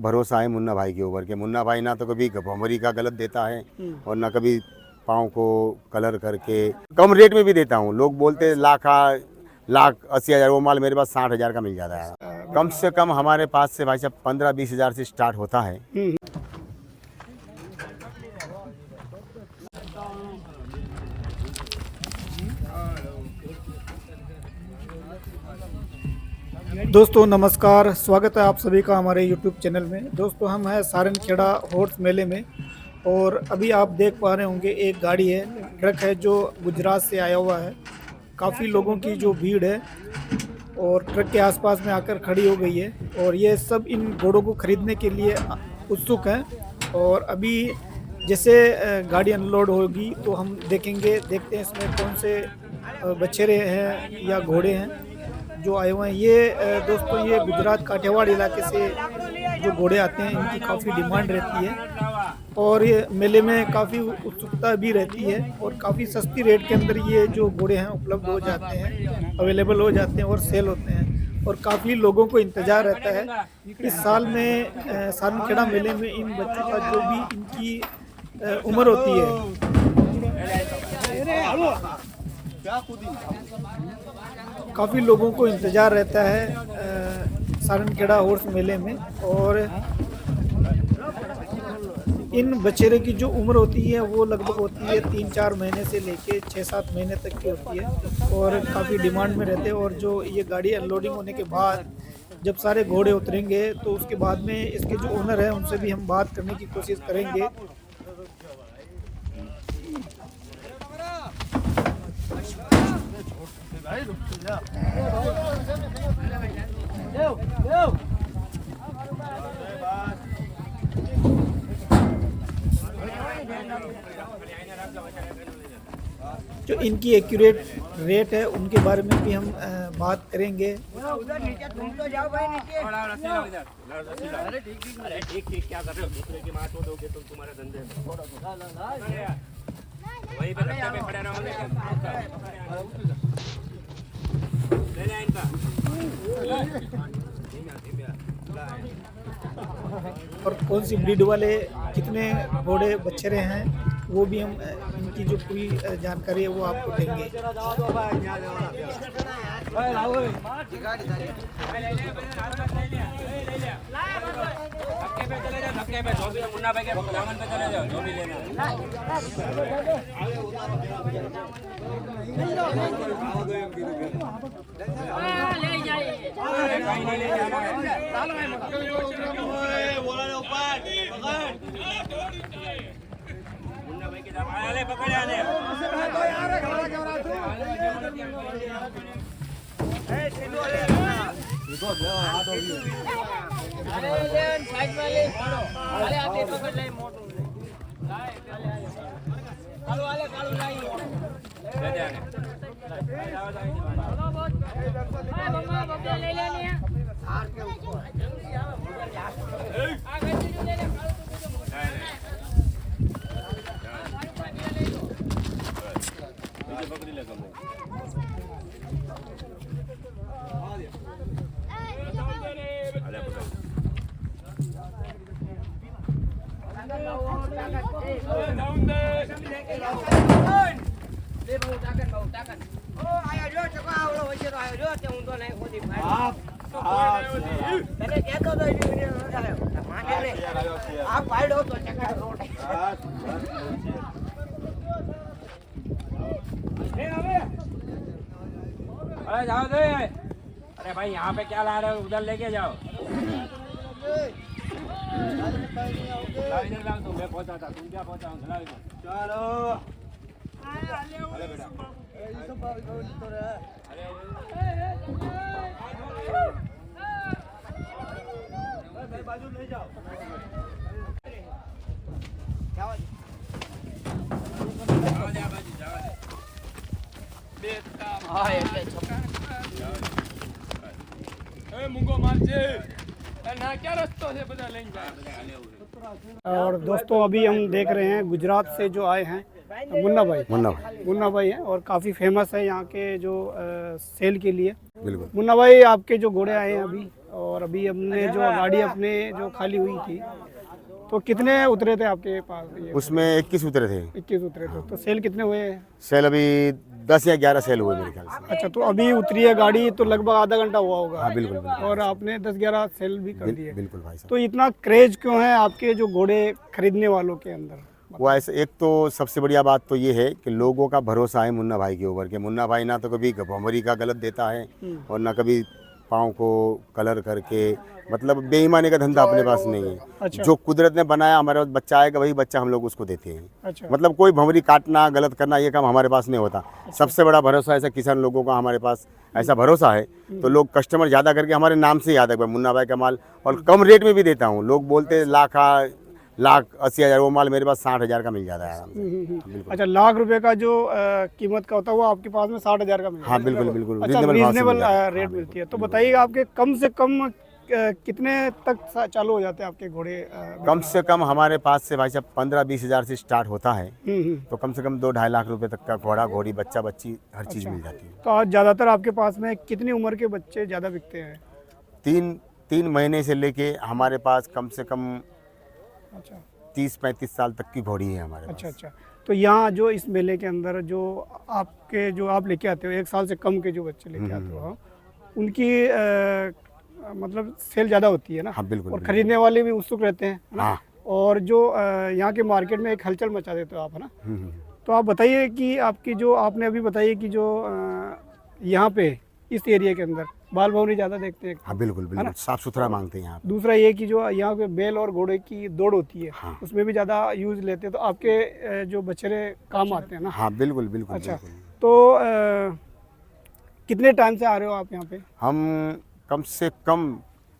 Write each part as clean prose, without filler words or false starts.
भरोसा है मुन्ना भाई के ऊपर के मुन्ना भाई ना तो कभी भंवरी का गलत देता है और ना कभी पाँव को कलर करके कम रेट में भी देता हूँ। लोग बोलते हैं लाख 80,000, वो माल मेरे पास 60,000 का मिल जाता है। कम से कम हमारे पास से भाई साहब 15-20 हज़ार से स्टार्ट होता है। दोस्तों नमस्कार, स्वागत है आप सभी का हमारे YouTube चैनल में। दोस्तों हम हैं सारनखेड़ा हॉर्स मेले में और अभी आप देख पा रहे होंगे एक गाड़ी है, ट्रक है जो गुजरात से आया हुआ है। काफ़ी लोगों की जो भीड़ है और ट्रक के आसपास में आकर खड़ी हो गई है और ये सब इन घोड़ों को खरीदने के लिए उत्सुक हैं। और अभी जैसे गाड़ी अनलोड होगी तो हम देखते हैं इसमें कौन से बछड़े हैं या घोड़े हैं जो आए हुए हैं। ये दोस्तों ये गुजरात काठियावाड़ इलाके से जो घोड़े आते हैं इनकी काफ़ी डिमांड रहती है और ये मेले में काफ़ी उत्सुकता भी रहती है और काफ़ी सस्ती रेट के अंदर ये जो घोड़े हैं उपलब्ध हो जाते हैं, अवेलेबल हो जाते हैं और सेल होते हैं और काफ़ी लोगों को इंतज़ार रहता है। इस साल में सारनखेड़ा मेले में इन बच्चों का जो भी इनकी उम्र होती है काफ़ी लोगों को इंतज़ार रहता है सारनखेड़ा हॉर्स मेले में। और इन बछड़े की जो उम्र होती है वो लगभग होती है 3-4 महीने से लेके 6-7 महीने तक की होती है और काफ़ी डिमांड में रहते हैं। और जो ये गाड़ी अनलोडिंग होने के बाद जब सारे घोड़े उतरेंगे तो उसके बाद में इसके जो ओनर हैं उनसे भी हम बात करने की कोशिश करेंगे। जो इनकी एक्यूरेट रेट है उनके बारे में भी हम बात करेंगे। उधर नीचे तुम तो जाओ भाई नीचे। अरे ठीक क्या कर रहे हो? दूसरे की मार दोगे तो तुम्हारे धंधे वहीं पे धक्के पे खड़े रहोगे। ले ले इनका। और कौन सी ब्रीड वाले कितने घोड़े बछड़े हैं वो भी हम इनकी जो पूरी जानकारी है वो आपको देंगे। धक्के पे जो भी मुन्ना भाई के दामन पे चले जाओ, जो भी लेना ले जाइए। कहीं नहीं ले जाना मुन्ना भाई के दामन ले पकड़े आने साइड में ले अरे आके पकड़ ले मोटो कालू वाले कालू लाई ले जाने चलो बहुत मम्मा बब्बे ले लेनी है हार के ऊपर आगे से ले ले पकड़ी ले कम अरे जाओ दे। अरे भाई यहाँ पे क्या ला रहे हो? उधर लेके जाओ। इधर लाओ तुम, मैं पहुँचाता। तुम क्या पहुँचाओ? चलो अरे बेटा अरे बाजू ले जाओ। और दोस्तों अभी हम देख रहे हैं गुजरात से जो आए हैं मुन्ना भाई हैं और काफ़ी फेमस है यहाँ के जो सेल के लिए। बिल्कुल। मुन्ना भाई आपके जो घोड़े आए हैं अभी और अभी हमने जो गाड़ी अपने जो खाली हुई थी, तो कितने उतरे थे आपके पास ये? उसमें 21 उतरे थे। 21 उतरे थे। तो सेल कितने हुए? सेल अभी 10 या 11 सेल हुए मेरे ख्याल से। अच्छा, तो अभी उतरी है गाड़ी तो लगभग आधा घंटा हुआ होगा। हाँ बिल्कुल बिल्कुल और आपने 10-11 सेल भी कर दिए। बिल्कुल भाई साहब। तो इतना क्रेज क्यों है आपके जो घोड़े खरीदने वालों के अंदर? वो ऐसे, एक तो सबसे बढ़िया बात तो ये है कि लोगों का भरोसा है मुन्ना भाई के ऊपर के मुन्ना भाई ना तो कभी भंवरी का गलत देता है और ना कभी पाँव को कलर करके, मतलब बेईमानी का धंधा अपने पास नहीं है। अच्छा। जो कुदरत ने बनाया हमारे पास बच्चा आएगा वही बच्चा हम लोग उसको देते हैं। अच्छा। मतलब कोई भंवरी काटना गलत करना ये काम हमारे पास नहीं होता। सबसे बड़ा भरोसा ऐसा किसान लोगों का हमारे पास ऐसा भरोसा है, तो लोग कस्टमर ज़्यादा करके हमारे नाम से याद है मुन्ना भाई का माल, और कम रेट में भी देता हूँ। लोग बोलते हैं लाख 80,000, वो माल मेरे पास 60,000 का मिल जाता है आराम से। बिल्कुल। अच्छा, लाख रुपए का जो कीमत का होता है वो आपके पास में 60,000 का मिलता है? हाँ बिल्कुल बिल्कुल। अच्छा, रीजनेबल भाव से रीजनेबल मिल जाता है। रेट हाँ, मिलती है। तो बताइएगा आपके कम से कम कितने तक चालू हो जाते हैं आपके घोड़े? कम से कम हमारे पास से भाई साहब 15-20 हज़ार से स्टार्ट होता है, तो कम से कम 2-2.5 लाख रुपए तक का घोड़ा घोड़ी बच्चा बच्ची हर चीज़ मिल जाती है। तो आज ज़्यादातर आपके पास में कितनी उम्र के बच्चे ज़्यादा बिकते हैं? 3 महीने से लेके हमारे पास कम से कम अच्छा 30-35 साल तक की घोड़ी है हमारे अच्छा। पास। अच्छा, तो यहाँ जो इस मेले के अंदर जो आप लेके आते हो, 1 साल से कम के जो बच्चे लेके आते हो, उनकी मतलब सेल ज़्यादा होती है ना? हाँ बिल्कुल और बिल्कुल। खरीदने वाले भी उत्सुक रहते हैं, है ना? हाँ। और जो यहाँ के मार्केट में एक हलचल मचा देते हो आप, है ना? हम्म। तो आप बताइए कि आपकी जो आपने अभी बताइए कि जो यहाँ पे इस एरिया के अंदर बाल भंवरी ज़्यादा देखते हैं। हाँ बिल्कुल बिल्कुल, साफ सुथरा मांगते हैं यहाँ पे। दूसरा ये कि जो यहाँ पे बैल और घोड़े की दौड़ होती है, हाँ। उसमें भी ज़्यादा यूज लेते हैं, तो आपके जो बछड़े काम आते हैं ना? हाँ बिल्कुल बिल्कुल। अच्छा, बिल्कुल। तो कितने टाइम से आ रहे हो आप यहाँ पे? हम कम से कम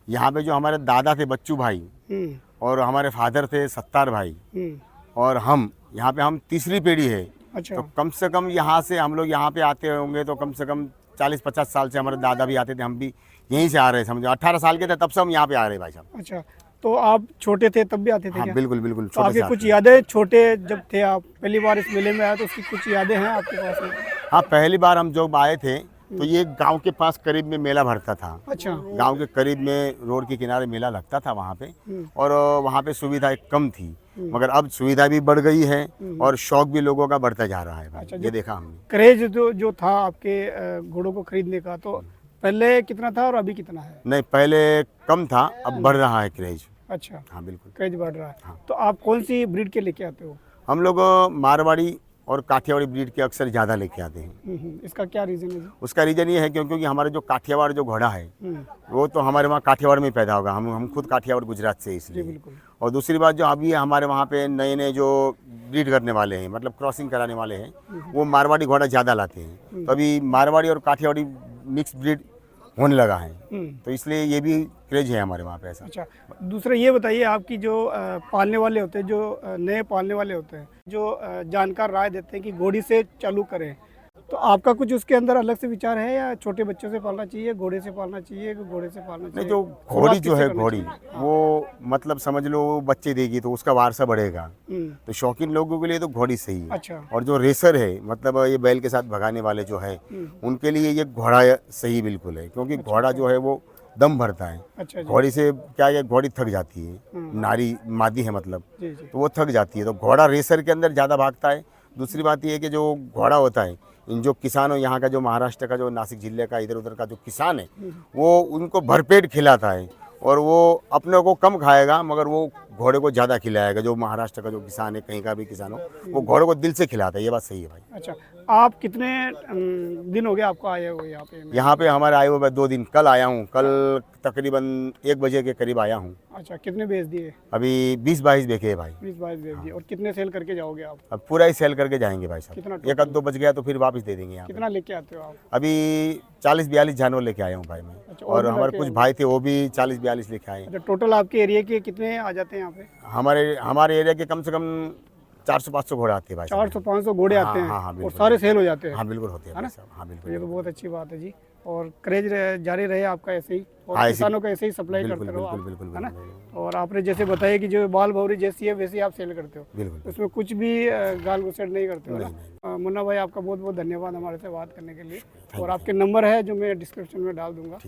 यहाँ पे जो हमारे दादा थे बच्चू भाई हम्म और हमारे फादर थे सत्तार भाई हम्म। और हम यहाँ पे, हम तीसरी पीढ़ी है। अच्छा। तो कम से कम यहाँ से हम लोग यहाँ पे आते होंगे तो कम से कम 40-50 साल से हमारे दादा भी आते थे, हम भी यहीं से आ रहे हैं। समझो 18 साल के थे तब से हम यहाँ पे आ रहे हैं भाई साहब। अच्छा, तो आप छोटे थे तब भी आते थे हाँ क्या? बिल्कुल बिल्कुल। तो छोटे आपकी से कुछ आते हैं। यादें छोटे जब थे आप पहली बार इस मेले में आए, तो उसकी कुछ यादें हैं आपके पास में? हाँ, पहली बार हम जब आए थे तो ये गांव के पास करीब में मेला भरता था। अच्छा। गांव के करीब में रोड के किनारे मेला लगता था वहाँ पे, और वहाँ पे सुविधाएं कम थी, मगर अब सुविधा भी बढ़ गई है और शौक भी लोगों का बढ़ता जा रहा है भाई। अच्छा, ये देखा हमने। क्रेज जो था आपके घोड़ों को खरीदने का, तो पहले कितना था और अभी कितना है? नहीं, पहले कम था, अब बढ़ रहा है क्रेज। अच्छा, हाँ बिल्कुल। क्रेज बढ़ रहा है। हाँ। तो आप कौन सी ब्रीड के लेके आते हो? हम लोग मारवाड़ी और काठियावाड़ी ब्रीड के अक्सर ज़्यादा लेके आते हैं। इसका क्या रीज़न है जी? उसका रीज़न ये है क्योंकि हमारे जो काठियावाड़ जो घोड़ा है वो तो हमारे वहाँ काठियावाड़ में ही पैदा होगा। हम खुद काठियावाड़ गुजरात से, जी इसलिए। बिल्कुल। और दूसरी बात, जो अभी हमारे वहाँ पे नए नए जो ब्रीड करने वाले हैं, मतलब क्रॉसिंग कराने वाले हैं, वो मारवाड़ी घोड़ा ज़्यादा लाते हैं। तो अभी मारवाड़ी और काठियावाड़ी मिक्स ब्रीड होने लगा है, तो इसलिए ये भी क्रेज है हमारे वहाँ पे ऐसा। अच्छा, दूसरा ये बताइए, आपकी जो पालने वाले होते हैं, जो नए पालने वाले होते हैं, जो जानकार राय देते हैं कि घोड़ी से चालू करें, तो आपका कुछ उसके अंदर अलग से विचार है, या छोटे बच्चों से पालना चाहिए, घोड़े से पालना चाहिए, घोड़े से पालना नहीं, चाहिए? जो घोड़ी जो है घोड़ी, वो मतलब समझ लो वो बच्चे देगी तो उसका वारसा बढ़ेगा, तो शौकीन लोगों के लिए तो घोड़ी सही है। अच्छा। और जो रेसर है, मतलब ये बैल के साथ भगाने वाले जो है, उनके लिए ये घोड़ा सही बिल्कुल है, क्योंकि घोड़ा जो है वो दम भरता है। अच्छा जी। घोड़ी से क्या है, घोड़ी थक जाती है, नारी मादी है मतलब, जी जी। तो वो थक जाती है, तो घोड़ा रेसर के अंदर ज़्यादा भागता है। दूसरी बात ये है कि जो घोड़ा होता है, इन जो किसान हो यहाँ का, जो महाराष्ट्र का, जो नासिक जिले का, इधर उधर का जो किसान है, वो उनको भरपेट खिलाता है, और वो अपने को कम खाएगा मगर वो घोड़े को ज़्यादा खिलाएगा। जो महाराष्ट्र का जो किसान है, कहीं का भी किसान हो, वो घोड़े को दिल से खिलाता है। ये बात सही है भाई। अच्छा, आप कितने दिन हो गए आपको आए हुए यहाँ पे? यहाँ पे हमारे आए हुए 2 दिन, कल आया हूँ, कल तकरीबन 1 बजे के करीब आया हूँ। अच्छा, कितने बेच दिए? अभी 20-22 बेचे हैं भाई। 20-22 बेच दिए। और कितने सेल करके जाओगे आप? अब पूरा ही सेल करके जाएंगे भाई कितना साहब। 1-2 बच गया तो फिर वापस दे देंगे यहाँ पे। कितना लेके आते हो आप? अभी 40-42 जानवर लेके आया हूँ भाई मैं। अच्छा, और भी हमारे लेके कुछ आए? भाई थे, वो भी 40-42 लेके आए। अच्छा, टोटल आपके एरिया के कितने आ जाते हैं यहाँ पे? हमारे एरिया के कम से कम 400-500 घोड़े आते हैं भाई साहब। 400-500 घोड़े हाँ, आते हैं? हाँ, हाँ, और बिल्कुल। सारे सेल हो जाते हैं? हाँ बिल्कुल होते हैं है ना? भाई साहब। हाँ तो बिल्कुल। ये तो बहुत अच्छी बात है जी। और क्रेज जारी रहे आपका ऐसे ही, और हाँ, ऐसे ही। किसानों को ऐसे ही सप्लाई बिल्कुल, करते रहो आप, बिल्कुल, बिल्कुल, है ना? बिल्कुल। और आपने जैसे बताया कि जो बाल भौरी जैसी है वैसे ही आप सेल करते हो, बिल्कुल। उसमें कुछ भी गाल गुसेट नहीं करते हो ना? नहीं, मुन्ना भाई, आपका बहुत बहुत धन्यवाद हमारे से बात करने के लिए। और आपके नंबर है जो मैं डिस्क्रिप्शन में डाल दूंगा।